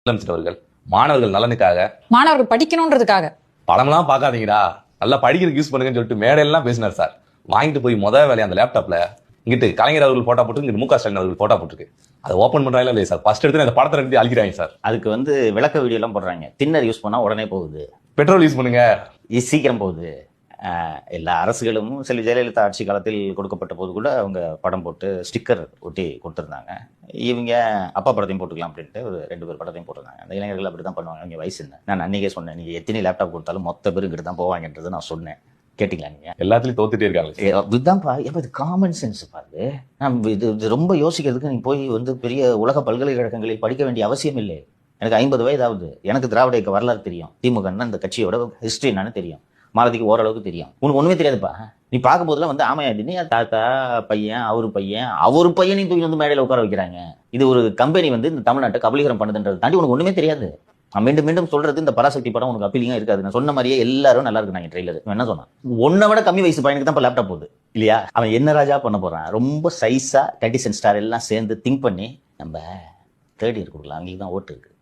முதலமைச்சர் அவர்கள் மாணவர்கள் நலனுக்காக, மாணவர்கள் படிக்கணும்ன்றதுக்காக படம்லாம் பார்க்காதீங்கடா, நல்லா படிக்கிறதுக்கு யூஸ் பண்ணுங்கன்னு சொல்லிட்டு மேடையெல்லாம் பேசினார் சார். வாங்கிட்டு போய் வேலையை அந்த லேப்டாப்ல இங்கிட்டு கலைஞர் அவர்கள் போட்டா போட்டு, இங்கிட்டு மு க ஸ்டாலின் அவர்கள் போட்டா போட்டுருக்கு. அதை ஓப்பன் பண்றாங்களா இல்லையா சார்? ஃபர்ஸ்ட் எடுத்து அந்த படத்தை எடுத்து அழிக்கிறாங்க சார். அதுக்கு விளக்க வீடியோ எல்லாம் போடுறாங்க. தின்னர் யூஸ் பண்ணா உடனே போகுது, பெட்ரோல் யூஸ் பண்ணுங்க இது சீக்கிரம் போகுது. எல்லா அரசுகளும் சில ஜெயலலிதா ஆட்சி காலத்தில் கொடுக்கப்பட்ட போது கூட அவங்க படம் போட்டு ஸ்டிக்கர் ஒட்டி கொடுத்துருந்தாங்க. இவங்க அப்பா படத்தையும் போட்டுக்கலாம் அப்படின்ட்டு ஒரு 2 பேர் படத்தையும் போட்டிருந்தாங்க. அந்த இளைஞர்கள் அப்படி தான் பண்ணுவாங்க. அவங்க வயசு என்ன, நான் அன்றைக்கே சொன்னேன், நீங்கள் எத்தனை லேப்டாப் கொடுத்தாலும் மொத்த பேர் இங்கிட்டு தான் போவாங்கன்றது நான் சொன்னேன். கேட்டிங்களா நீங்கள்? எல்லாத்துலையும் தோத்துட்டே இருக்காங்க. இதுதான்ப்பா, எப்போ இது காமன் சென்ஸ் பாரு. இது ரொம்ப யோசிக்கிறதுக்கு நீ போய் பெரிய உலக பல்கலைக்கழகங்களில் படிக்க வேண்டிய அவசியம் இல்லை. எனக்கு 50 வயது ஆகுது. எனக்கு திராவிட இயக்க வரலாறு தெரியும், திமுகன்னா இந்த கட்சியோட ஹிஸ்ட்ரி என்னன்னு தெரியும், மாலதிக்கு ஓரளவுக்கு தெரியும். உனக்கு ஒண்ணுமே தெரியாதுப்பா. நீ பார்க்கும்போதுலாம் ஆமையா நீ தாத்தா பையன் அவரு பையனையும் தூக்கி மேடையில் உட்கார வைக்கிறாங்க. இது ஒரு கம்பெனி இந்த தமிழ்நாட்டை கபலீகரம் பண்ணுதுன்றது தாண்டி உனக்கு ஒண்ணுமே தெரியாது. நான் மீண்டும் மீண்டும் சொல்றது, இந்த பராசக்தி படம் உனக்கு அப்பீலிங்கா இருக்காது. நான் சொன்ன மாதிரியே எல்லாரும் நல்லா இருக்கு. ட்ரெய்லர் என்ன சொன்னான், ஒன்னை விட கம்மி வயசு பையனுக்கு தான் லேப்டாப் போகுது இல்லையா? அவன் என்ன ராஜா பண்ண போறான்? ரொம்ப சைஸா 30 ஸ்டார் எல்லாம் சேர்ந்து திங்க் பண்ணி நம்ம 3rd இயர் கொடுக்கலாம், அவங்களுக்கு தான் ஓட்டு இருக்கு.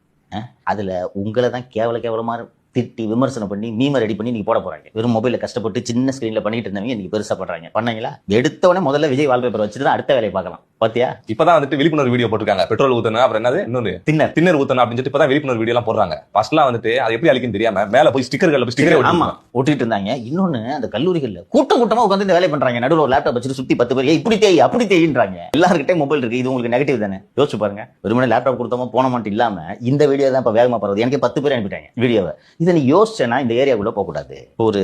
அதுல உங்களை தான் கேவலமா திட்டி விமர்சனம் பண்ணி மீமை ரெடி பண்ணி நீங்க போட போறாங்க. வெறும் மொபைல கஷ்டப்பட்டு சின்ன ஸ்கிரீன்ல பண்ணிட்டு இருந்தவங்க இன்னைக்கு பெருசா பண்றாங்க. பண்ணீங்களா? எடுத்தவனே முதல்ல விஜய் வால்பேப்பர் வச்சுட்டு அடுத்த வேலையை பார்க்கலாம். பாத்தியா? இப்பதான் விழிப்புணர்வு வீடியோ போட்டுருக்காங்க. பெட்ரோல் ஊத்தணும், அப்புறம் என்னது இன்னொரு தின்னர் ஊத்தணும் அப்படின்னு சொல்லிட்டு இப்பதான் விழிப்புணர்வு வீடியோ எல்லாம் போடுறாங்க. ஃபர்ஸ்ட்லாம் அது எப்படி அழிக்குன்னு தெரியாம மேல போய் ஸ்டிக்கர் ஆமா ஒட்டிட்டு இருந்தாங்க. இன்னொன்னு, அந்த கல்லூரிகள்ல கூட்டமா உட்காந்து இந்த வேலை பண்றாங்க. நடுவில் ஒரு லேப்டாப் வச்சுட்டு சுத்தி 10 பேர் இப்படி தேய் அப்படி தேயின்றாங்க. எல்லாருக்கிட்டே மொபைல் இருக்கு. இது உங்களுக்கு நெகட்டிவ் தானே? யோசிச்சு பாருங்க. வெறுமனே லேப்டாப் கொடுத்தோமா போன மாட்டோம் இல்லாம இந்த வீடியோ தான் இப்ப வேகமா பரவுது. எனக்கு 10 பேர் அனுப்பிட்டாங்க வீடியோவை. இதை நீ யோசிச்சேன்னா இந்த ஏரியாக்குள்ள போக கூடாது. ஒரு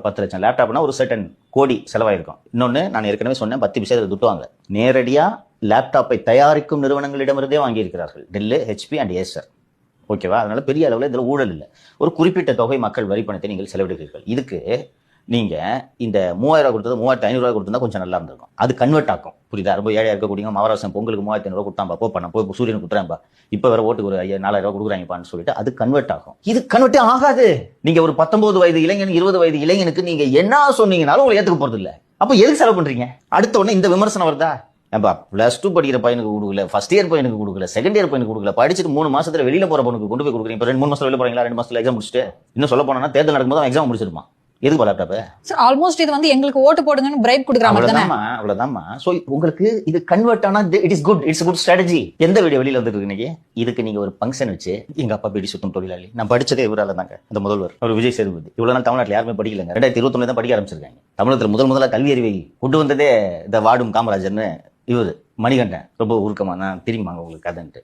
10 லட்சம் லேப்டாப்னா ஒரு சர்டன் கோடி செலவாயிருக்கும். இன்னொன்னு, நான் ஏற்கனவே சொன்னேன், 10% துட்டுவாங்க. நேரடியா லேப்டாப்பை தயாரிக்கும் நிறுவனங்களிடமிருந்தே வாங்கியிருக்கிறார்கள், டெல்லு, ஹெச்பி அண்ட் ஏசர். ஓகேவா? அதனால பெரிய அளவில் இதில் ஊழல் இல்லை. ஒரு குறிப்பிட்ட தொகை மக்கள் வரி பணத்தை நீங்கள் செலவிடுகிறீர்கள். இதுக்கு நீங்க இந்த 3000 ரூபாய் கொடுத்தது 3500 கொடுத்தா கொஞ்சம் நல்லா இருந்திருக்கும். அது கன்வெர்ட் ஆகும். புரியுதா? ரொம்ப ஏழையா இருக்கக்கூடிய மகாராஷ்டிரம் பொங்கலுக்கு 3500 கொடுத்தாம்பா, போய் சூரியனுக்கு குத்துறாம்பா, இப்ப வேற ஓட்டுக்கு ஒரு 4000 கொடுக்குறாங்கப்பான்னு சொல்லிட்டு அது கன்வெர்ட் ஆகும். இது கன்வெர்ட் ஆகாது. நீங்க ஒரு 19 வயது இளைஞன் 20 வயது இளைஞனுக்கு நீங்க என்ன சொன்னீங்கனாலும் உங்களை ஏத்துக்க போறது இல்லை. அப்ப எதுக்கு செலவு பண்றீங்க? அடுத்த உடனே இந்த விமர்சனம் வருதா? +2 படிக்கிற பையனுக்கு கொடுக்கல, ஃபர்ஸ்ட் இயர் பையனுக்கு கொடுக்கல, செகண்ட் இயர் பையனுக்கு கொடுக்கல, படிச்சுட்டு 3 மாசத்துல வெளியில போற பொண்ணுக்கு கொண்டு போய் கொடுக்குறீங்க. 2 3 மாசத்துல வெளியில போறீங்களா? 2 மாசத்துல எக்ஸாம் முடிச்சுட்டு, இன்னும் சொல்ல போனா தேர்தல் நடக்கும்போது எக்ஸாம் முடிச்சிருப்பான். எதுக்கு லேப்டாப்? ஆல்மோஸ்ட் இது எங்களுக்கு ஓட்டு போடுங்கன்னு பிரைப் கொடுக்குறாங்க. அவ்வளவுதான்மா. சோ உங்களுக்கு இது கன்வெர்ட் ஆனா it is good. It's good strategy. எந்த வீடியோ வெளியில வந்துருக்கு இன்னைக்கு? இதுக்கு நீங்க ஒரு ஃபங்க்ஷன் வச்சு, எங்க அப்பா பீடி சுத்தம் தொழிலாளி, நான் படிச்சதே இவரால தாங்க, அந்த முதல்வர் அவர் விஜய் சேதுபதி. இவ்வளவு நாள் தமிழ்நாட்டில் யாருமே படிக்கலங்க. 2021 தான் படிக்க ஆரம்பிச்சிருக்காங்க. தமிழகத்தில் முதல்ல கல்வி அறிவை கொண்டு வந்ததே இந்த வாடும் காமராஜர்னு இவர் மணிகண்டன். ரொம்ப உருக்கமா நான் தெரியுமாங்க உங்களுக்கு கதைன்ட்டு.